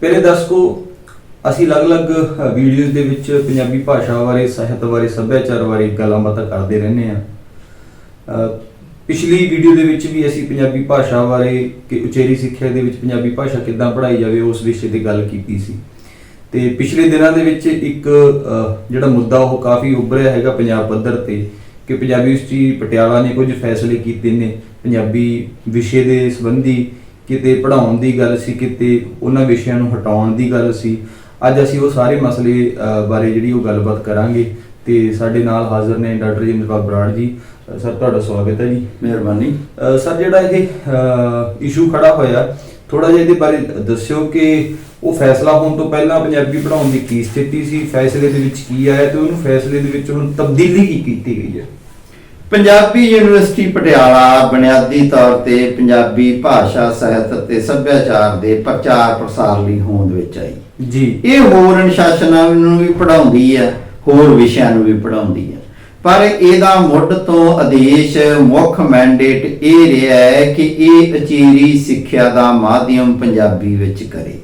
प्यारे दर्शकों, ਅਸੀਂ ਅਲੱਗ-ਅਲੱਗ ਵੀਡੀਓਜ਼ ਦੇ ਵਿੱਚ ਪੰਜਾਬੀ ਭਾਸ਼ਾ ਬਾਰੇ, ਸਾਹਿਤ ਬਾਰੇ, ਸੱਭਿਆਚਾਰ ਬਾਰੇ ਗੱਲਾਂ-ਬਾਤਾਂ ਕਰਦੇ ਰਹਿੰਦੇ ਆ। ਪਿਛਲੀ ਵੀਡੀਓ ਦੇ ਵਿੱਚ ਵੀ ਅਸੀਂ ਪੰਜਾਬੀ ਭਾਸ਼ਾ ਬਾਰੇ ਕਿ ਉਚੇਰੀ ਸਿੱਖਿਆ ਦੇ ਵਿੱਚ ਪੰਜਾਬੀ ਭਾਸ਼ਾ ਕਿੱਦਾਂ ਪੜ੍ਹਾਈ ਜਾਵੇ ਉਸ ਵਿਸ਼ੇ ਤੇ ਗੱਲ ਕੀਤੀ ਸੀ। ਤੇ ਪਿਛਲੇ ਦਿਨਾਂ ਦੇ ਵਿੱਚ ਇੱਕ ਜਿਹੜਾ ਮੁੱਦਾ ਉਹ ਕਾਫੀ ਉੱਭਰਿਆ ਹੈਗਾ ਪੰਜਾਬ ਪੱਧਰ ਤੇ ਕਿ ਪੰਜਾਬੀ ਯੂਨੀਵਰਸਿਟੀ ਪਟਿਆਲਾ ਨੇ ਕੁਝ ਫੈਸਲੇ ਕੀਤੇ ਨੇ ਪੰਜਾਬੀ ਵਿਸ਼ੇ ਦੇ ਸੰਬੰਧੀ। ਕਿਤੇ ਪੜ੍ਹਾਉਣ ਦੀ ਗੱਲ ਸੀ, ਕਿਤੇ ਉਹਨਾਂ ਵਿਸ਼ਿਆਂ ਨੂੰ ਹਟਾਉਣ ਦੀ ਗੱਲ ਸੀ। ਅੱਜ ਅਸੀਂ ਉਹ ਸਾਰੇ ਮਸਲੇ ਬਾਰੇ ਜਿਹੜੀ ਉਹ ਗੱਲਬਾਤ ਕਰਾਂਗੇ ਤੇ ਸਾਡੇ ਨਾਲ ਹਾਜ਼ਰ ਨੇ ਡਾਕਟਰ ਜਿੰਦਰਪਾਲ ਬਰਾੜ ਜੀ। ਸਰ, ਤੁਹਾਡਾ ਸਵਾਗਤ ਹੈ ਜੀ। ਮਿਹਰਬਾਨੀ ਸਰ, ਜਿਹੜਾ ਇਹ ਇਸ਼ੂ ਖੜਾ ਹੋਇਆ, ਥੋੜਾ ਜਿਹਾ ਇਹਦੇ ਬਾਰੇ ਦੱਸਿਓ ਕਿ ਉਹ ਫੈਸਲਾ ਹੋਣ ਤੋਂ ਪਹਿਲਾਂ ਪੰਜਾਬੀ ਪੜ੍ਹਾਉਣ ਦੀ ਕੀ ਸਥਿਤੀ ਸੀ, ਫੈਸਲੇ ਦੇ ਵਿੱਚ ਕੀ ਆਇਆ ਤੇ ਉਹਨੂੰ ਫੈਸਲੇ ਦੇ ਵਿੱਚ ਹੁਣ ਤਬਦੀਲੀ ਕੀ ਕੀਤੀ ਗਈ ਹੈ। ਪੰਜਾਬੀ ਯੂਨੀਵਰਸਿਟੀ ਪਟਿਆਲਾ ਬੁਨਿਆਦੀ ਤੌਰ ਤੇ ਪੰਜਾਬੀ ਭਾਸ਼ਾ, ਸਾਹਿਤ ਅਤੇ ਸੱਭਿਆਚਾਰ ਦੇ ਪ੍ਰਚਾਰ ਪ੍ਰਸਾਰ ਲਈ ਹੋਂਦ ਵਿੱਚ ਆਈ ਜੀ। ਇਹ ਹੋਰ ਅਨੁਸ਼ਾਸਨਾਂ ਨੂੰ ਵੀ ਪੜ੍ਹਾਉਂਦੀ ਹੈ, ਹੋਰ ਵਿਸ਼ਿਆਂ ਨੂੰ ਵੀ ਪੜ੍ਹਾਉਂਦੀ ਹੈ, ਪਰ ਇਹਦਾ ਮੁੱਢ ਤੋਂ ਆਦੇਸ਼, ਮੁੱਖ ਮੈਂਡੇਟ ਇਹ ਰਿਹਾ ਹੈ ਕਿ ਇਹ ਉਚੇਰੀ ਸਿੱਖਿਆ ਦਾ ਮਾਧਿਅਮ ਪੰਜਾਬੀ ਵਿੱਚ ਕਰੇ।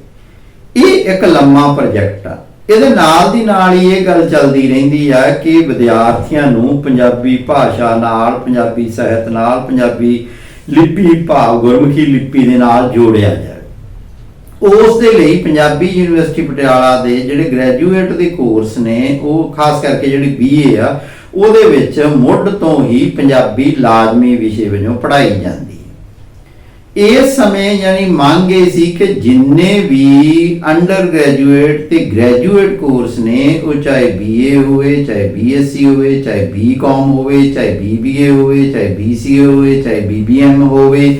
ਇਹ ਇੱਕ ਲੰਮਾ ਪ੍ਰੋਜੈਕਟ ਆ। ਇਹਦੇ ਨਾਲ ਦੀ ਨਾਲ ਹੀ ਇਹ ਗੱਲ ਚੱਲਦੀ ਰਹਿੰਦੀ ਆ ਕਿ ਵਿਦਿਆਰਥੀਆਂ ਨੂੰ ਪੰਜਾਬੀ ਭਾਸ਼ਾ ਨਾਲ, ਪੰਜਾਬੀ ਸਾਹਿਤ ਨਾਲ, ਪੰਜਾਬੀ ਲਿਪੀ ਭਾਵ ਗੁਰਮੁਖੀ ਲਿਪੀ ਦੇ ਨਾਲ ਜੋੜਿਆ ਜਾਵੇ। ਉਸ ਦੇ ਲਈ ਪੰਜਾਬੀ ਯੂਨੀਵਰਸਿਟੀ ਪਟਿਆਲਾ ਦੇ ਜਿਹੜੇ ਗ੍ਰੈਜੂਏਟ ਦੇ ਕੋਰਸ ਨੇ, ਉਹ ਖਾਸ ਕਰਕੇ ਜਿਹੜੀ BA ਆ, ਉਹਦੇ ਵਿੱਚ ਮੁੱਢ ਤੋਂ ਹੀ ਪੰਜਾਬੀ ਲਾਜ਼ਮੀ ਵਿਸ਼ੇ ਵਜੋਂ ਪੜ੍ਹਾਈ ਜਾਂਦੀ ਹੈ। ਇਸ ਸਮੇਂ ਯਾਨੀ ਮੰਗ ਇਹ ਸੀ ਕਿ ਜਿੰਨੇ ਵੀ ਅੰਡਰ ਗ੍ਰੈਜੂਏਟ ਤੇ ਗ੍ਰੈਜੂਏਟ ਕੋਰਸ ਨੇ, ਉਹ ਚਾਹੇ BA ਹੋਵੇ, ਚਾਹੇ BSc ਹੋਵੇ, ਚਾਹੇ BCom ਹੋਵੇ, ਚਾਹੇ BBA ਹੋਵੇ, ਚਾਹੇ BCA ਹੋਵੇ, ਚਾਹੇ BBM ਹੋਵੇ,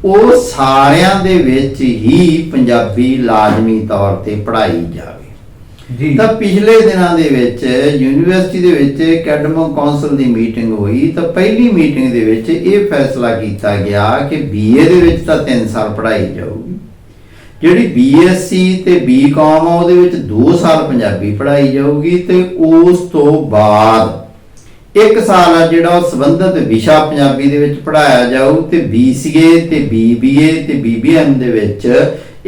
ਉਹ ਸਾਰਿਆਂ ਦੇ ਵਿੱਚ ਹੀ ਪੰਜਾਬੀ ਲਾਜ਼ਮੀ ਤੌਰ ਤੇ ਪੜ੍ਹਾਈ ਜਾਵੇ ਜੀ। ਤਾਂ ਪਿਛਲੇ ਦਿਨਾਂ ਦੇ ਵਿੱਚ ਯੂਨੀਵਰਸਿਟੀ ਦੇ ਵਿੱਚ ਐਕੈਡਮਿਕ ਕੌਂਸਲ ਦੀ ਮੀਟਿੰਗ ਹੋਈ ਤਾਂ ਪਹਿਲੀ ਮੀਟਿੰਗ ਦੇ ਵਿੱਚ ਇਹ ਫੈਸਲਾ ਕੀਤਾ ਗਿਆ ਕਿ BA ਦੇ ਵਿੱਚ ਤਾਂ 3 ਸਾਲ ਪੜ੍ਹਾਈ ਜਾਊਗੀ, ਜਿਹੜੀ BSc ਤੇ BCom ਆ ਉਹਦੇ ਵਿੱਚ 2 ਸਾਲ ਪੰਜਾਬੀ ਪੜ੍ਹਾਈ ਜਾਊਗੀ, ਤੇ ਉਸ ਤੋਂ ਬਾਅਦ 1 ਸਾਲ ਆ ਜਿਹੜਾ ਉਹ ਸੰਬੰਧਿਤ ਵਿਸ਼ਾ ਪੰਜਾਬੀ ਦੇ ਵਿੱਚ ਪੜ੍ਹਾਇਆ ਜਾਊ, ਤੇ BCA ਤੇ BBA ਤੇ BBM ਦੇ ਵਿੱਚ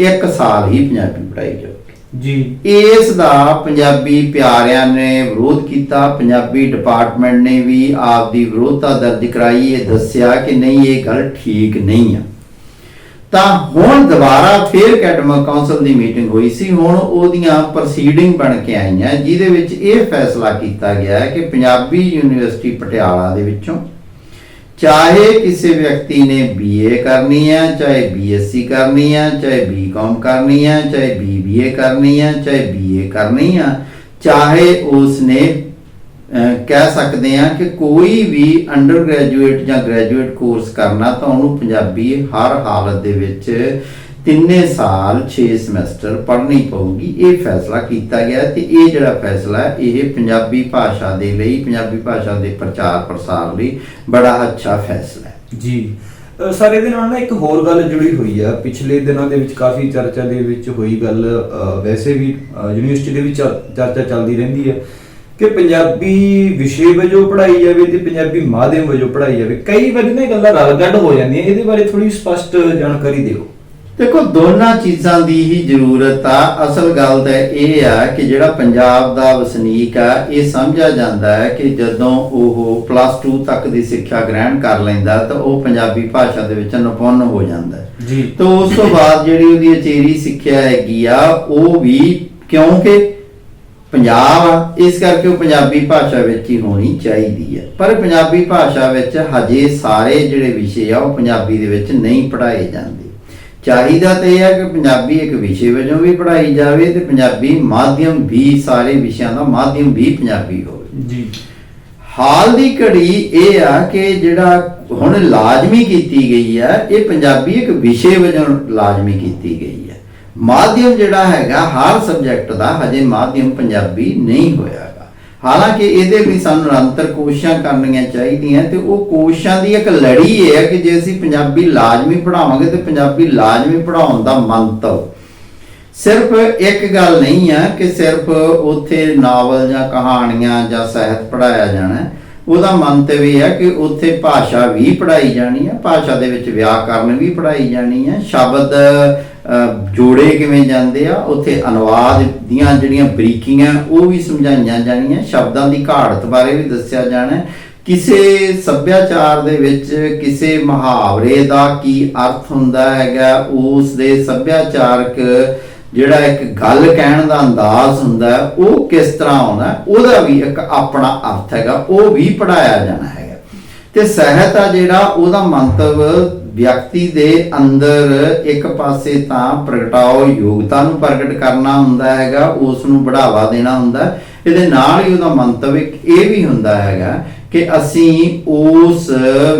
1 ਸਾਲ ਹੀ ਪੰਜਾਬੀ ਪੜ੍ਹਾਈ ਜਾਊ ਜੀ। ਇਸ ਦਾ ਪੰਜਾਬੀ ਪਿਆਰਿਆਂ ਨੇ ਵਿਰੋਧ ਕੀਤਾ। ਪੰਜਾਬੀ ਡਿਪਾਰਟਮੈਂਟ ਨੇ ਵੀ ਆਪਦੀ ਵਿਰੋਧਤਾ ਦਰਜ ਕਰਾਈ, ਇਹ ਦੱਸਿਆ ਕਿ ਨਹੀਂ, ਇਹ ਗੱਲ ਠੀਕ ਨਹੀਂ ਆ। ਤਾਂ ਹੁਣ ਦੁਬਾਰਾ ਫਿਰ ਐਕੈਡਮਿਕ ਕੌਂਸਲ ਦੀ ਮੀਟਿੰਗ ਹੋਈ ਸੀ। ਹੁਣ ਉਹਦੀਆਂ ਪ੍ਰੋਸੀਡਿੰਗ ਬਣ ਕੇ ਆਈਆਂ, ਜਿਹਦੇ ਵਿੱਚ ਇਹ ਫੈਸਲਾ ਕੀਤਾ ਗਿਆ ਹੈ ਕਿ ਪੰਜਾਬੀ ਯੂਨੀਵਰਸਿਟੀ ਪਟਿਆਲਾ ਦੇ ਵਿੱਚੋਂ ਚਾਹੇ ਕਿਸੇ ਵਿਅਕਤੀ ਨੇ BA ਕਰਨੀ ਹੈ, ਚਾਹੇ BSc ਕਰਨੀ ਹੈ, ਚਾਹੇ BCom ਕਰਨੀ ਹੈ, ਚਾਹੇ BBA ਕਰਨੀ ਹੈ, ਚਾਹੇ BA ਕਰਨੀ ਹੈ, ਚਾਹੇ ਉਸ ਨੇ ਕਹਿ ਸਕਦੇ ਹਾਂ ਕਿ ਕੋਈ ਵੀ ਅੰਡਰ ਗ੍ਰੈਜੂਏਟ ਜਾਂ ਗ੍ਰੈਜੂਏਟ ਕੋਰਸ ਕਰਨਾ, ਤਾਂ ਉਹਨੂੰ ਪੰਜਾਬੀ ਹਰ ਹਾਲਤ ਦੇ ਵਿੱਚ 3 ਸਾਲ 6 ਸਮੈਸਟਰ ਪੜ੍ਹਨੀ ਪਊਗੀ। ਇਹ ਫੈਸਲਾ ਕੀਤਾ ਗਿਆ ਤੇ ਇਹ ਜਿਹੜਾ ਫੈਸਲਾ ਹੈ, ਇਹ ਪੰਜਾਬੀ ਭਾਸ਼ਾ ਦੇ ਲਈ, ਪੰਜਾਬੀ ਭਾਸ਼ਾ ਦੇ ਪ੍ਰਚਾਰ ਪ੍ਰਸਾਰ ਲਈ ਬੜਾ ਅੱਛਾ ਫੈਸਲਾ ਹੈ ਜੀ। ਸਰ, ਇਹਦੇ ਨਾਲ ਨਾ ਇੱਕ ਹੋਰ ਗੱਲ ਜੁੜੀ ਹੋਈ ਆ। ਪਿਛਲੇ ਦਿਨਾਂ ਦੇ ਵਿੱਚ ਕਾਫੀ ਚਰਚਾ ਦੇ ਵਿੱਚ ਹੋਈ ਗੱਲ, ਵੈਸੇ ਵੀ ਯੂਨੀਵਰਸਿਟੀ ਦੇ ਵਿੱਚ ਚਰਚਾ ਚੱਲਦੀ ਰਹਿੰਦੀ ਹੈ ਕਿ ਪੰਜਾਬੀ ਵਿਸ਼ੇ ਵਜੋਂ ਪੜ੍ਹਾਈ ਜਾਵੇ ਤੇ ਪੰਜਾਬੀ ਮਾਧਿਅਮ ਵਜੋਂ ਪੜ੍ਹਾਈ ਜਾਵੇ। ਕਈ ਵਾਰੀ ਨਾ ਗੱਲਾਂ ਰਲ-ਗੱਡ ਹੋ ਜਾਂਦੀਆਂ, ਇਹਦੇ ਬਾਰੇ ਥੋੜੀ ਸਪਸ਼ਟ ਜਾਣਕਾਰੀ ਦਿਓ। ਦੇਖੋ, ਦੋਨਾਂ ਚੀਜ਼ਾਂ ਦੀ ਹੀ ਜ਼ਰੂਰਤ ਆ। ਅਸਲ ਗੱਲ ਤਾਂ ਇਹ ਆ ਕਿ ਜਿਹੜਾ ਪੰਜਾਬ ਦਾ ਵਸਨੀਕ ਆ, ਇਹ ਸਮਝਿਆ ਜਾਂਦਾ ਹੈ ਕਿ ਜਦੋਂ ਉਹ +2 ਤੱਕ ਦੀ ਸਿੱਖਿਆ ਗ੍ਰਹਿਣ ਕਰ ਲੈਂਦਾ ਤਾਂ ਉਹ ਪੰਜਾਬੀ ਭਾਸ਼ਾ ਦੇ ਵਿੱਚ ਨਿਪੁੰਨ ਹੋ ਜਾਂਦਾ ਜੀ। ਤਾਂ ਉਸ ਤੋਂ ਬਾਅਦ ਜਿਹੜੀ ਉਹਦੀ ਉਚੇਰੀ ਸਿੱਖਿਆ ਹੈਗੀ ਆ, ਉਹ ਵੀ ਕਿਉਂਕਿ ਪੰਜਾਬ ਆ, ਇਸ ਕਰਕੇ ਉਹ ਪੰਜਾਬੀ ਭਾਸ਼ਾ ਵਿੱਚ ਹੀ ਹੋਣੀ ਚਾਹੀਦੀ ਹੈ। ਪਰ ਪੰਜਾਬੀ ਭਾਸ਼ਾ ਵਿੱਚ ਹਜੇ ਸਾਰੇ ਜਿਹੜੇ ਵਿਸ਼ੇ ਆ ਉਹ ਪੰਜਾਬੀ ਦੇ ਵਿੱਚ ਨਹੀਂ ਪੜ੍ਹਾਏ ਜਾਂਦੇ। ਚਾਹੀਦਾ ਤਾਂ ਇਹ ਹੈ ਕਿ ਪੰਜਾਬੀ ਇੱਕ ਵਿਸ਼ੇ ਵਜੋਂ ਵੀ ਪੜ੍ਹਾਈ ਜਾਵੇ ਤੇ ਪੰਜਾਬੀ ਮਾਧਿਅਮ ਵੀ, ਸਾਰੇ ਵਿਸ਼ਿਆਂ ਦਾ ਮਾਧਿਅਮ ਵੀ ਪੰਜਾਬੀ ਹੋਵੇ ਜੀ। ਹਾਲ ਦੀ ਘੜੀ ਇਹ ਆ ਕਿ ਜਿਹੜਾ ਹੁਣ ਲਾਜ਼ਮੀ ਕੀਤੀ ਗਈ ਹੈ, ਇਹ ਪੰਜਾਬੀ ਇੱਕ ਵਿਸ਼ੇ ਵਜੋਂ ਲਾਜ਼ਮੀ ਕੀਤੀ ਗਈ ਹੈ। ਮਾਧਿਅਮ ਜਿਹੜਾ ਹੈਗਾ ਹਰ ਸਬਜੈਕਟ ਦਾ, ਹਜੇ ਮਾਧਿਅਮ ਪੰਜਾਬੀ ਨਹੀਂ ਹੋਇਆ। ਹਾਲਾਂਕਿ ਇਹਦੇ ਲਈ ਸਾਨੂੰ ਨਿਰੰਤਰ ਕੋਸ਼ਿਸ਼ਾਂ ਕਰਨੀਆਂ ਚਾਹੀਦੀਆਂ, ਤੇ ਉਹ ਕੋਸ਼ਿਸ਼ਾਂ ਦੀ ਇੱਕ ਲੜੀ ਇਹ ਹੈ ਕਿ ਜੇ ਅਸੀਂ ਪੰਜਾਬੀ ਲਾਜ਼ਮੀ ਪੜ੍ਹਾਵਾਂਗੇ ਤੇ ਪੰਜਾਬੀ ਲਾਜ਼ਮੀ ਪੜ੍ਹਾਉਣ ਦਾ ਮੰਤਵ ਸਿਰਫ ਇੱਕ ਗੱਲ ਨਹੀਂ ਆ ਕਿ ਸਿਰਫ ਉੱਥੇ ਨਾਵਲ ਜਾਂ ਕਹਾਣੀਆਂ ਜਾਂ ਸਾਹਿਤ ਪੜ੍ਹਾਇਆ ਜਾਣਾ। ਉਹਦਾ ਮੰਤਵ ਇਹ ਹੈ ਕਿ ਉੱਥੇ ਭਾਸ਼ਾ ਵੀ ਪੜ੍ਹਾਈ ਜਾਣੀ ਹੈ, ਭਾਸ਼ਾ ਦੇ ਵਿੱਚ ਵਿਆਕਰਨ ਵੀ ਪੜ੍ਹਾਈ ਜਾਣੀ ਹੈ, ਸ਼ਬਦ ਜੋੜੇ ਕਿਵੇਂ ਜਾਂਦੇ ਆ, ਉੱਥੇ ਅਨੁਵਾਦ ਦੀਆਂ ਜਿਹੜੀਆਂ ਬਰੀਕੀਆਂ ਉਹ ਵੀ ਸਮਝਾਈਆਂ ਜਾਣੀਆਂ, ਸ਼ਬਦਾਂ ਦੀ ਘਾੜਤ ਬਾਰੇ ਵੀ ਦੱਸਿਆ ਜਾਣਾ, ਕਿਸੇ ਸੱਭਿਆਚਾਰ ਦੇ ਵਿੱਚ ਕਿਸੇ ਮੁਹਾਵਰੇ ਦਾ ਕੀ ਅਰਥ ਹੁੰਦਾ ਹੈਗਾ, ਉਸ ਦੇ ਸੱਭਿਆਚਾਰਕ ਜਿਹੜਾ ਇੱਕ ਗੱਲ ਕਹਿਣ ਦਾ ਅੰਦਾਜ਼ ਹੁੰਦਾ ਉਹ ਕਿਸ ਤਰ੍ਹਾਂ ਆਉਂਦਾ, ਉਹਦਾ ਵੀ ਇੱਕ ਆਪਣਾ ਅਰਥ ਹੈਗਾ, ਉਹ ਵੀ ਪੜ੍ਹਾਇਆ ਜਾਣਾ ਹੈਗਾ। ਤੇ ਸਾਹਿਤ ਆ ਜਿਹੜਾ ਉਹਦਾ ਮੰਤਵ ਵਿਅਕਤੀ ਦੇ ਅੰਦਰ ਇੱਕ ਪਾਸੇ ਤਾਂ ਪ੍ਰਗਟਾਓ ਯੋਗਤਾ ਨੂੰ ਪ੍ਰਗਟ ਕਰਨਾ ਹੁੰਦਾ ਹੈਗਾ, ਉਸ ਨੂੰ ਬੜਾਵਾ ਦੇਣਾ ਹੁੰਦਾ, ਇਹਦੇ ਨਾਲ ਹੀ ਉਹਦਾ ਮੰਤਵ ਇੱਕ ਇਹ ਵੀ ਹੁੰਦਾ ਹੈਗਾ ਕਿ ਅਸੀਂ ਉਸ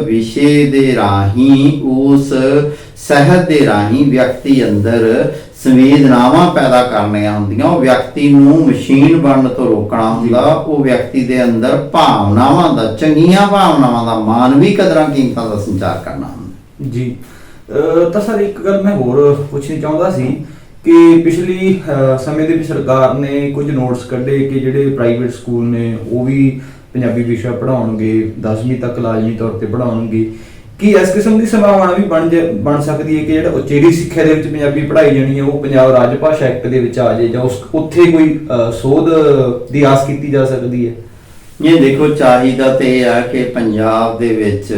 ਵਿਸ਼ੇ ਦੇ ਰਾਹੀਂ, ਉਸ ਸਾਹਿਤ ਦੇ ਰਾਹੀਂ ਵਿਅਕਤੀ ਅੰਦਰ ਸੰਵੇਦਨਾਵਾਂ ਪੈਦਾ ਕਰਨੀਆਂ ਹੁੰਦੀਆਂ, ਉਹ ਵਿਅਕਤੀ ਨੂੰ ਮਸ਼ੀਨ ਬਣਨ ਤੋਂ ਰੋਕਣਾ ਹੁੰਦਾ, ਉਹ ਵਿਅਕਤੀ ਦੇ ਅੰਦਰ ਭਾਵਨਾਵਾਂ ਦਾ, ਚੰਗੀਆਂ ਭਾਵਨਾਵਾਂ ਦਾ, ਮਾਨਵੀ ਕਦਰਾਂ ਕੀਮਤਾਂ ਦਾ ਸੰਚਾਰ ਕਰਨਾ ਹੁੰਦਾ। ਜੀ ਤਾਂ ਸਰ ਇੱਕ ਗੱਲ ਮੈਂ ਹੋਰ ਪੁੱਛਣੀ ਚਾਹੁੰਦਾ ਸੀ ਕਿ ਪਿਛਲੀ ਸਮੇਂ ਦੇ ਵਿੱਚ ਸਰਕਾਰ ਨੇ ਕੁਝ ਨੋਟਸ ਕੱਢੇ ਕਿ ਜਿਹੜੇ ਪ੍ਰਾਈਵੇਟ ਸਕੂਲ ਨੇ ਉਹ ਵੀ ਪੰਜਾਬੀ ਵਿਸ਼ਾ ਪੜ੍ਹਾਉਣਗੇ, 10ਵੀਂ ਤੱਕ ਲਾਜ਼ਮੀ ਤੌਰ ਤੇ ਪੜ੍ਹਾਉਣਗੇ। ਕੀ ਇਸ ਕਿਸਮ ਦੀ ਸੰਭਾਵਨਾ ਵੀ ਬਣ ਸਕਦੀ ਹੈ ਕਿ ਜਿਹੜਾ ਉਚੇਰੀ ਸਿੱਖਿਆ ਦੇ ਵਿੱਚ ਪੰਜਾਬੀ ਪੜ੍ਹਾਈ ਜਾਣੀ ਹੈ ਉਹ ਪੰਜਾਬ ਰਾਜ ਭਾਸ਼ਾ ਐਕਟ ਦੇ ਵਿੱਚ ਆ ਜਾਏ, ਜਾਂ ਉੱਥੇ ਕੋਈ ਸੋਧ ਦੀ ਆਸ ਕੀਤੀ ਜਾ ਸਕਦੀ ਹੈ? ਇਹ ਦੇਖੋ, ਚਾਹੀਦਾ ਤੇ ਇਹ ਆ ਕਿ ਪੰਜਾਬ ਦੇ ਵਿੱਚ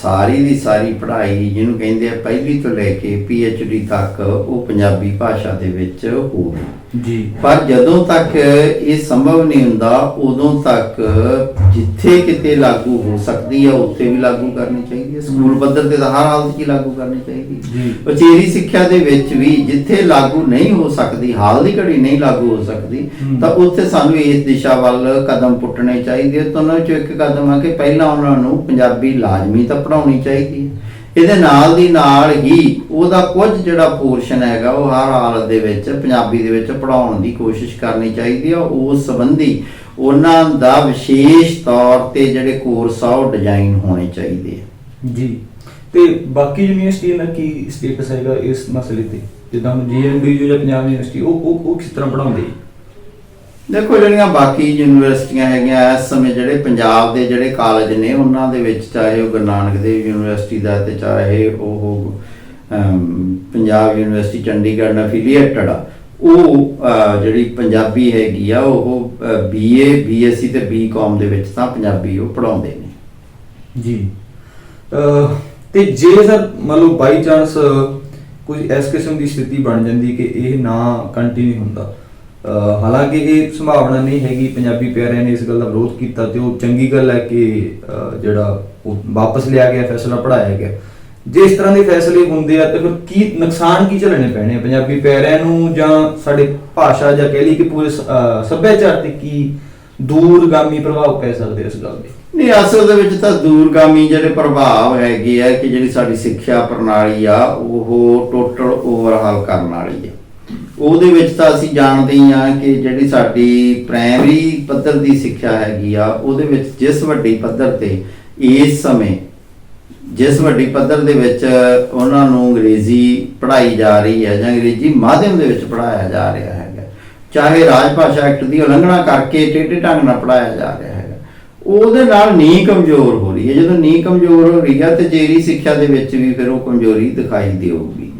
ਸਾਰੀ ਦੀ ਸਾਰੀ ਪੜ੍ਹਾਈ ਜਿਹਨੂੰ ਕਹਿੰਦੇ ਆ ਪਹਿਲੀ ਤੋਂ ਲੈ ਕੇ PhD ਤੱਕ ਉਹ ਪੰਜਾਬੀ ਭਾਸ਼ਾ ਦੇ ਵਿੱਚ ਹੋਵੇ ਜੀ। ਪਰ ਜਦੋਂ ਤੱਕ ਇਹ ਸੰਭਵ ਨਹੀਂ ਹੁੰਦਾ ਉਦੋਂ ਤੱਕ ਜਿੱਥੇ ਕਿਤੇ ਲਾਗੂ ਹੋ ਸਕਦੀ ਹੈ ਉੱਥੇ ਵੀ ਲਾਗੂ ਕਰਨੀ ਚਾਹੀਦੀ ਹੈ, ਸਕੂਲ ਪੱਧਰ ਤੇ ਤਾਂ ਹਰ ਹਾਲਤ 'ਚ ਹੀ ਲਾਗੂ ਕਰਨੀ ਚਾਹੀਦੀ ਹੈ। ਉਚੇਰੀ ਸਿੱਖਿਆ ਦੇ ਵਿੱਚ ਵੀ ਜਿੱਥੇ ਲਾਗੂ ਨਹੀਂ ਹੋ ਸਕਦੀ, ਹਾਲ ਦੀ ਘੜੀ ਨਹੀਂ ਲਾਗੂ ਹੋ ਸਕਦੀ, ਤਾਂ ਉੱਥੇ ਸਾਨੂੰ ਇਸ ਦਿਸ਼ਾ ਵੱਲ ਕਦਮ ਪੁੱਟਣੇ ਚਾਹੀਦੇ। ਤਾਂ ਉਹਨਾਂ 'ਚੋਂ ਇੱਕ ਕਦਮ ਆ ਕਿ ਪਹਿਲਾਂ ਉਹਨਾਂ ਨੂੰ ਪੰਜਾਬੀ ਲਾਜ਼ਮੀ ਤਾਂ ਪੜ੍ਹਾਉਣੀ ਚਾਹੀਦੀ ਹੈ, ਇਹਦੇ ਨਾਲ ਦੀ ਨਾਲ ਹੀ ਉਹਦਾ ਕੁਝ ਜਿਹੜਾ ਪੋਰਸ਼ਨ ਹੈਗਾ ਉਹ ਹਰ ਹਾਲਤ ਦੇ ਵਿੱਚ ਪੰਜਾਬੀ ਦੇ ਵਿੱਚ ਪੜ੍ਹਾਉਣ ਦੀ ਕੋਸ਼ਿਸ਼ ਕਰਨੀ ਚਾਹੀਦੀ ਹੈ। ਉਸ ਸੰਬੰਧੀ ਉਹਨਾਂ ਦਾ ਵਿਸ਼ੇਸ਼ ਤੌਰ ਤੇ ਜਿਹੜੇ ਕੋਰਸ ਆ ਉਹ ਡਿਜ਼ਾਈਨ ਹੋਣੇ ਚਾਹੀਦੇ ਆ ਜੀ। ਤੇ ਬਾਕੀ ਯੂਨੀਵਰਸਿਟੀ ਦਾ ਕੀ ਸਟੇਟਸ ਹੈਗਾ ਇਸ ਮਸਲੇ ਤੇ, ਜਿੱਦਾਂ ਹੁਣ JNBU ਜਾਂ ਪੰਜਾਬ ਯੂਨੀਵਰਸਿਟੀ ਉਹ ਕਿਸ ਤਰ੍ਹਾਂ ਪੜ੍ਹਾਉਂਦੇ? ਦੇਖੋ, ਜਿਹੜੀਆਂ ਬਾਕੀ ਯੂਨੀਵਰਸਿਟੀਆਂ ਹੈਗੀਆਂ ਇਸ ਸਮੇਂ ਜਿਹੜੇ ਪੰਜਾਬ ਦੇ ਜਿਹੜੇ ਕਾਲਜ ਨੇ ਉਹਨਾਂ ਦੇ ਵਿੱਚ, ਚਾਹੇ ਉਹ ਗੁਰੂ ਨਾਨਕ ਦੇਵ ਯੂਨੀਵਰਸਿਟੀ ਦਾ ਤੇ ਚਾਹੇ ਉਹ ਪੰਜਾਬ ਯੂਨੀਵਰਸਿਟੀ ਚੰਡੀਗੜ੍ਹ ਨਾਲ ਐਫੀਲੀਏਟਡ ਆ, ਉਹ ਜਿਹੜੀ ਪੰਜਾਬੀ ਹੈਗੀ ਆ ਉਹ BA BSc ਤੇ BCom ਦੇ ਵਿੱਚ ਤਾਂ ਪੰਜਾਬੀ ਉਹ ਪੜ੍ਹਾਉਂਦੇ ਨੇ ਜੀ। ਤੇ ਜੇ ਸਰ ਮੰਨ ਲਓ ਬਾਈ ਚਾਂਸ ਕੋਈ ਇਸ ਕਿਸਮ ਦੀ ਸਥਿਤੀ ਬਣ ਜਾਂਦੀ ਕਿ ਇਹ ਨਾ ਕੰਟੀਨਿਊ ਹੁੰਦਾ, ਹਾਲਾਂਕਿ ਇਹ ਸੰਭਾਵਨਾ ਨਹੀਂ ਹੈਗੀ, ਪੰਜਾਬੀ ਪਿਆਰਿਆਂ ਨੇ ਇਸ ਗੱਲ ਦਾ ਵਿਰੋਧ ਕੀਤਾ ਤੇ ਉਹ ਚੰਗੀ ਗੱਲ ਹੈ ਕਿ ਜਿਹੜਾ ਉਹ ਵਾਪਸ ਲਿਆ ਗਿਆ ਫੈਸਲਾ, ਪੜ੍ਹਾਇਆ ਗਿਆ। ਜੇ ਇਸ ਤਰ੍ਹਾਂ ਦੇ ਫੈਸਲੇ ਹੁੰਦੇ ਆ ਤੇ ਫਿਰ ਕੀ ਨੁਕਸਾਨ ਕੀ ਝੱਲਣੇ ਪੈਣੇ ਆ ਪੰਜਾਬੀ ਪਿਆਰਿਆਂ ਨੂੰ, ਜਾਂ ਸਾਡੇ ਭਾਸ਼ਾ, ਜਾਂ ਕਹਿ ਲਈ ਕਿ ਪੂਰੇ ਸੱਭਿਆਚਾਰ ਤੇ ਕੀ ਦੂਰਗਾਮੀ ਪ੍ਰਭਾਵ ਪੈ ਸਕਦੇ ਇਸ ਗੱਲ ਦੇ? ਨਹੀਂ, ਅਸਲ ਦੇ ਵਿੱਚ ਤਾਂ ਦੂਰਗਾਮੀ ਜਿਹੜੇ ਪ੍ਰਭਾਵ ਹੈਗੇ ਆ ਕਿ ਜਿਹੜੀ ਸਾਡੀ ਸਿੱਖਿਆ ਪ੍ਰਣਾਲੀ ਆ ਉਹ ਟੋਟਲ ਓਵਰਹਾਲ ਕਰਨ ਵਾਲੀ ਆ। ਉਹਦੇ ਵਿੱਚ ਤਾਂ ਅਸੀਂ ਜਾਣਦੇ ਹੀ ਆ ਕਿ ਜਿਹੜੀ ਸਾਡੀ ਪ੍ਰਾਇਮਰੀ ਪੱਧਰ ਦੀ ਸਿੱਖਿਆ ਹੈਗੀ ਆ ਉਹਦੇ ਵਿੱਚ ਜਿਸ ਵੱਡੀ ਪੱਧਰ ਤੇ ਇਸ ਸਮੇਂ ਜਿਸ ਵੱਡੀ ਪੱਧਰ ਦੇ ਵਿੱਚ ਉਹਨਾਂ ਨੂੰ ਅੰਗਰੇਜ਼ੀ ਪੜ੍ਹਾਈ ਜਾ ਰਹੀ ਹੈ ਜਾਂ ਅੰਗਰੇਜ਼ੀ ਮਾਧਿਅਮ ਦੇ ਵਿੱਚ ਪੜ੍ਹਾਇਆ ਜਾ ਰਿਹਾ ਹੈਗਾ, ਚਾਹੇ ਰਾਜ ਭਾਸ਼ਾ ਐਕਟ ਦੀ ਉਲੰਘਣਾ ਕਰਕੇ ਟੇਢੇ ਢੰਗ ਨਾਲ ਪੜ੍ਹਾਇਆ ਜਾ ਰਿਹਾ ਹੈਗਾ, ਉਹਦੇ ਨਾਲ ਨੀਂਹ ਕਮਜ਼ੋਰ ਹੋ ਰਹੀ ਹੈ। ਜਦੋਂ ਨੀਂਹ ਕਮਜ਼ੋਰ ਹੋ ਰਹੀ ਹੈ ਤੇ ਉਚੇਰੀ ਸਿੱਖਿਆ ਦੇ ਵਿੱਚ ਵੀ ਫਿਰ ਉਹ ਕਮਜ਼ੋਰੀ ਦਿਖਾਈ ਦੇਊਗੀ।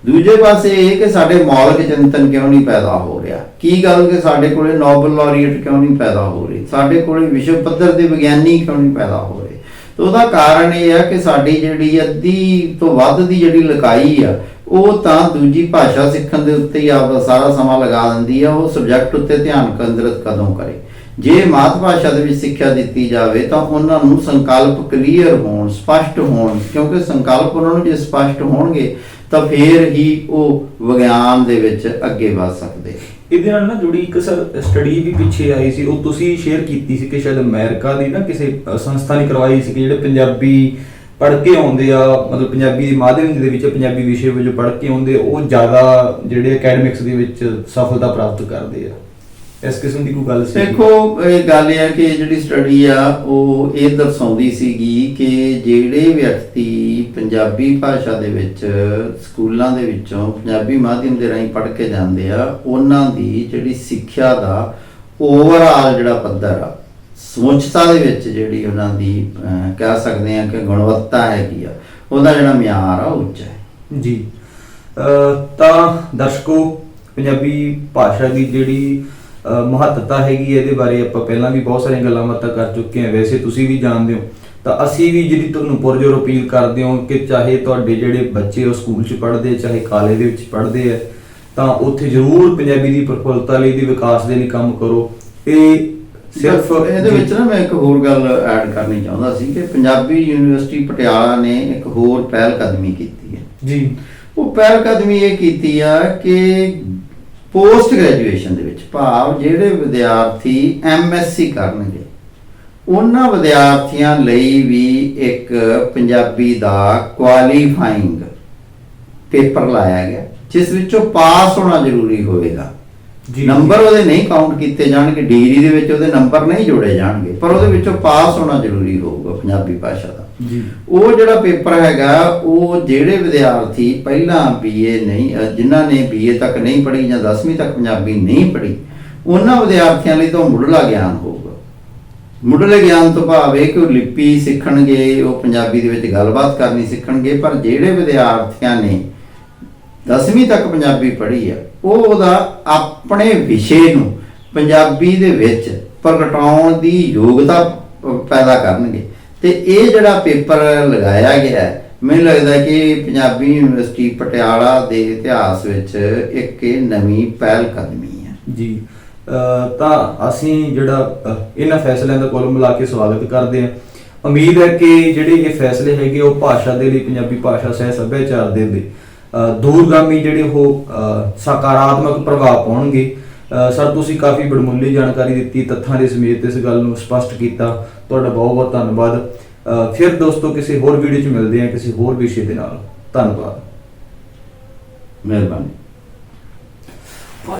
ਦੂਜੇ ਪਾਸੇ ਇਹ ਕਿ ਸਾਡੇ ਮੌਲਿਕ ਚਿੰਤਨ ਕਿਉਂ ਨਹੀਂ ਪੈਦਾ ਹੋ ਰਿਹਾ, ਕੀ ਗੱਲ ਕਿ ਸਾਡੇ ਕੋਲੇ ਨੋਬਲ ਲਾਰੀਏਟ ਕਿਉਂ ਨਹੀਂ ਪੈਦਾ ਹੋ ਰਹੀ, ਸਾਡੇ ਕੋਲੇ ਵਿਸ਼ਵ ਪੱਧਰ ਦੇ ਵਿਗਿਆਨੀ ਕਿਉਂ ਨਹੀਂ ਪੈਦਾ ਹੋ ਰਹੇ? ਤਾਂ ਉਹਦਾ ਕਾਰਨ ਇਹ ਆ ਕਿ ਸਾਡੀ ਜਿਹੜੀ ਅੱਧੀ ਤੋਂ ਵੱਧ ਦੀ ਜਿਹੜੀ ਲਕਾਈ ਆ ਉਹ ਤਾਂ ਦੂਜੀ ਭਾਸ਼ਾ ਸਿੱਖਣ ਦੇ ਉੱਤੇ ਹੀ ਆਪਦਾ ਸਾਰਾ ਸਮਾਂ ਲਗਾ ਦਿੰਦੀ ਆ, ਉਹ ਸਬਜੈਕਟ ਉੱਤੇ ਧਿਆਨ ਕੇਂਦਰਿਤ ਕਦੋਂ ਕਰੇ। ਜੇ ਮਾਤ ਭਾਸ਼ਾ ਦੇ ਵਿੱਚ ਸਿੱਖਿਆ ਦਿੱਤੀ ਜਾਵੇ ਤਾਂ ਉਹਨਾਂ ਨੂੰ ਸੰਕਲਪ ਕਲੀਅਰ ਹੋਣ, ਸਪਸ਼ਟ ਹੋਣ, ਕਿਉਂਕਿ ਸੰਕਲਪ ਉਹਨਾਂ ਨੂੰ ਜੇ ਸਪਸ਼ਟ ਹੋਣਗੇ ਤਾਂ ਫਿਰ ਹੀ ਉਹ ਵਿਗਿਆਨ ਦੇ ਵਿੱਚ ਅੱਗੇ ਵਧ ਸਕਦੇ। ਇਹਦੇ ਨਾਲ ਨਾ ਜੁੜੀ ਇੱਕ ਸਰ ਸਟੱਡੀ ਵੀ ਪਿੱਛੇ ਆਈ ਸੀ, ਉਹ ਤੁਸੀਂ ਸ਼ੇਅਰ ਕੀਤੀ ਸੀ ਕਿ ਸ਼ਾਇਦ ਅਮਰੀਕਾ ਦੀ ਨਾ ਕਿਸੇ ਸੰਸਥਾ ਨੇ ਕਰਵਾਈ ਸੀ ਕਿ ਜਿਹੜੇ ਪੰਜਾਬੀ ਪੜ੍ਹ ਕੇ ਆਉਂਦੇ ਆ, ਮਤਲਬ ਪੰਜਾਬੀ ਦੇ ਮਾਧਿਅਮ ਦੇ ਵਿੱਚ ਪੰਜਾਬੀ ਵਿਸ਼ੇ ਵਜੋਂ ਪੜ੍ਹ ਕੇ ਆਉਂਦੇ, ਉਹ ਜ਼ਿਆਦਾ ਜਿਹੜੇ ਅਕੈਡਮਿਕਸ ਦੇ ਵਿੱਚ ਸਫਲਤਾ ਪ੍ਰਾਪਤ ਕਰਦੇ ਆ। ਇਸ ਕਿਸਮ ਦੀ ਕੋਈ ਗੱਲ ਸੀ? ਦੇਖੋ, ਇਹ ਗੱਲ ਇਹ ਆ ਕਿ ਜਿਹੜੀ ਸਟੱਡੀ ਆ ਉਹ ਇਹ ਦਰਸਾਉਂਦੀ ਸੀਗੀ ਕਿ ਜਿਹੜੇ ਵਿਅਕਤੀ ਪੰਜਾਬੀ ਭਾਸ਼ਾ ਦੇ ਵਿੱਚ ਸਕੂਲਾਂ ਦੇ ਵਿੱਚੋਂ ਪੰਜਾਬੀ ਮਾਧਿਅਮ ਦੇ ਰਾਹੀਂ ਪੜ੍ਹ ਕੇ ਜਾਂਦੇ ਆ, ਉਹਨਾਂ ਦੀ ਜਿਹੜੀ ਸਿੱਖਿਆ ਦਾ ਓਵਰਆਲ ਜਿਹੜਾ ਪੱਧਰ ਆ, ਸਮੁੱਚਤਾ ਦੇ ਵਿੱਚ ਜਿਹੜੀ ਉਹਨਾਂ ਦੀ ਕਹਿ ਸਕਦੇ ਆ ਕਿ ਗੁਣਵੱਤਾ ਹੈਗੀ ਆ, ਉਹਦਾ ਜਿਹੜਾ ਮਿਆਰ ਆ ਉੱਚਾ ਹੈ ਜੀ। ਤਾਂ ਦਰਸ਼ਕੋ, ਪੰਜਾਬੀ ਭਾਸ਼ਾ ਦੀ ਜਿਹੜੀ ਮਹੱਤਤਾ ਹੈਗੀ ਇਹਦੇ ਬਾਰੇ ਆਪਾਂ ਪਹਿਲਾਂ ਵੀ ਬਹੁਤ ਸਾਰੀਆਂ ਗੱਲਾਂ ਬਾਤਾਂ ਕਰ ਚੁੱਕੇ ਹਾਂ। ਵੈਸੇ ਤੁਸੀਂ ਵੀ ਜਾਣਦੇ ਹੋ, ਤਾਂ ਅਸੀਂ ਵੀ ਜਿਹੜੀ ਤੁਹਾਨੂੰ ਪੁਰਜੋਰ ਅਪੀਲ ਕਰਦੇ ਹਾਂ ਕਿ ਚਾਹੇ ਤੁਹਾਡੇ ਜਿਹੜੇ ਬੱਚੇ ਉਹ ਸਕੂਲ 'ਚ ਪੜ੍ਹਦੇ, ਚਾਹੇ ਕਾਲਜ ਦੇ ਵਿੱਚ ਪੜ੍ਹਦੇ ਆ, ਤਾਂ ਉੱਥੇ ਜ਼ਰੂਰ ਪੰਜਾਬੀ ਦੀ ਪ੍ਰਫੁੱਲਤਾ ਲਈ, ਦੀ ਵਿਕਾਸ ਦੇ ਲਈ ਕੰਮ ਕਰੋ। ਇਹ ਸਿਰਫ ਇਹਦੇ ਵਿੱਚ ਨਾ ਮੈਂ ਇੱਕ ਹੋਰ ਗੱਲ ਐਡ ਕਰਨੀ ਚਾਹੁੰਦਾ ਸੀ ਕਿ ਪੰਜਾਬੀ ਯੂਨੀਵਰਸਿਟੀ ਪਟਿਆਲਾ ਨੇ ਇੱਕ ਹੋਰ ਪਹਿਲ ਕਦਮੀ ਕੀਤੀ ਹੈ ਜੀ। ਉਹ ਪਹਿਲ ਕਦਮੀ ਇਹ ਕੀਤੀ ਆ ਕਿ ਪੋਸਟ ਗ੍ਰੈਜੂਏਸ਼ਨ ਦੇ ਵਿੱਚ, ਭਾਵ ਜਿਹੜੇ ਵਿਦਿਆਰਥੀ MSc ਕਰਨਗੇ, ਉਹਨਾਂ ਵਿਦਿਆਰਥੀਆਂ ਲਈ ਵੀ ਇੱਕ ਪੰਜਾਬੀ ਦਾ ਕੁਆਲੀਫਾਈਂਗ ਪੇਪਰ ਲਾਇਆ ਗਿਆ, ਜਿਸ ਵਿੱਚੋਂ ਪਾਸ ਹੋਣਾ ਜ਼ਰੂਰੀ ਹੋਵੇਗਾ। ਨੰਬਰ ਉਹਦੇ ਨਹੀਂ ਕਾਊਂਟ ਕੀਤੇ ਜਾਣਗੇ, ਡਿਗਰੀ ਦੇ ਵਿੱਚ ਉਹਦੇ ਨੰਬਰ ਨਹੀਂ ਜੋੜੇ ਜਾਣਗੇ, ਪਰ ਉਹਦੇ ਵਿੱਚੋਂ ਪਾਸ ਹੋਣਾ ਜ਼ਰੂਰੀ ਹੋਊਗਾ ਪੰਜਾਬੀ ਭਾਸ਼ਾ ਦਾ। ਉਹ ਜਿਹੜਾ ਪੇਪਰ ਹੈਗਾ, ਉਹ ਜਿਹੜੇ ਵਿਦਿਆਰਥੀ ਪਹਿਲਾਂ BA ਨਹੀਂ, ਜਿਨ੍ਹਾਂ ਨੇ BA ਤੱਕ ਨਹੀਂ ਪੜ੍ਹੀ ਜਾਂ 10ਵੀਂ ਤੱਕ ਪੰਜਾਬੀ ਨਹੀਂ ਪੜ੍ਹੀ, ਉਹਨਾਂ ਵਿਦਿਆਰਥੀਆਂ ਲਈ ਤਾਂ ਮੁੱਢਲਾ ਗਿਆਨ ਹੋਊਗਾ। ਮੁੱਢਲੇ ਗਿਆਨ ਤੋਂ ਭਾਵ ਇਹ ਕਿ ਉਹ ਲਿਪੀ ਸਿੱਖਣਗੇ, ਉਹ ਪੰਜਾਬੀ ਦੇ ਵਿੱਚ ਗੱਲਬਾਤ ਕਰਨੀ ਸਿੱਖਣਗੇ। ਪਰ ਜਿਹੜੇ ਵਿਦਿਆਰਥੀਆਂ ਨੇ 10ਵੀਂ ਤੱਕ ਪੰਜਾਬੀ ਪੜ੍ਹੀ ਆ, ਉਹ ਉਹਦਾ ਆਪਣੇ ਵਿਸ਼ੇ ਨੂੰ ਪੰਜਾਬੀ ਦੇ ਵਿੱਚ ਪ੍ਰਗਟਾਉਣ ਦੀ ਯੋਗਤਾ ਪੈਦਾ ਕਰਨਗੇ। ਤੇ ਇਹ ਜਿਹੜਾ ਪੇਪਰ ਲਗਾਇਆ ਗਿਆ, ਮੈਨੂੰ ਲੱਗਦਾ ਕਿ ਪੰਜਾਬੀ ਯੂਨੀਵਰਸਿਟੀ ਪਟਿਆਲਾ ਦੇ ਇਤਿਹਾਸ ਵਿੱਚ ਇੱਕ ਨਵੀਂ ਪਹਿਲ ਕਦਮੀ ਹੈ ਜੀ। ਤਾਂ ਅਸੀਂ ਜਿਹੜਾ ਇਹਨਾਂ ਫੈਸਲਿਆਂ ਦਾ ਕੁੱਲ ਮਿਲਾ ਕੇ ਸਵਾਗਤ ਕਰਦੇ ਹਾਂ। ਉਮੀਦ ਹੈ ਕਿ ਜਿਹੜੇ ਇਹ ਫੈਸਲੇ ਹੈਗੇ ਉਹ ਭਾਸ਼ਾ ਦੇ ਲਈ, ਪੰਜਾਬੀ ਭਾਸ਼ਾ ਸਹਿਤ ਸੱਭਿਆਚਾਰ ਦੇ ਲਈ ਦੂਰਗਾਮੀ ਜਿਹੜੇ ਉਹ ਸਕਾਰਾਤਮਕ ਪ੍ਰਭਾਵ ਪਾਉਣਗੇ। ਸਰ, ਤੁਸੀਂ ਕਾਫੀ ਬੜਮੁੱਲੀ ਜਾਣਕਾਰੀ ਦਿੱਤੀ, ਤੱਥਾਂ ਦੇ ਸਮੇਤ ਇਸ ਗੱਲ ਨੂੰ ਸਪਸ਼ਟ ਕੀਤਾ। ਤੁਹਾਡਾ ਬਹੁਤ ਬਹੁਤ ਧੰਨਵਾਦ। ਫਿਰ ਦੋਸਤੋ ਕਿਸੇ ਹੋਰ ਵੀਡੀਓ 'ਚ ਮਿਲਦੇ ਹਾਂ ਕਿਸੇ ਹੋਰ ਵਿਸ਼ੇ ਦੇ ਨਾਲ। ਧੰਨਵਾਦ। ਮਿਹਰਬਾਨੀ।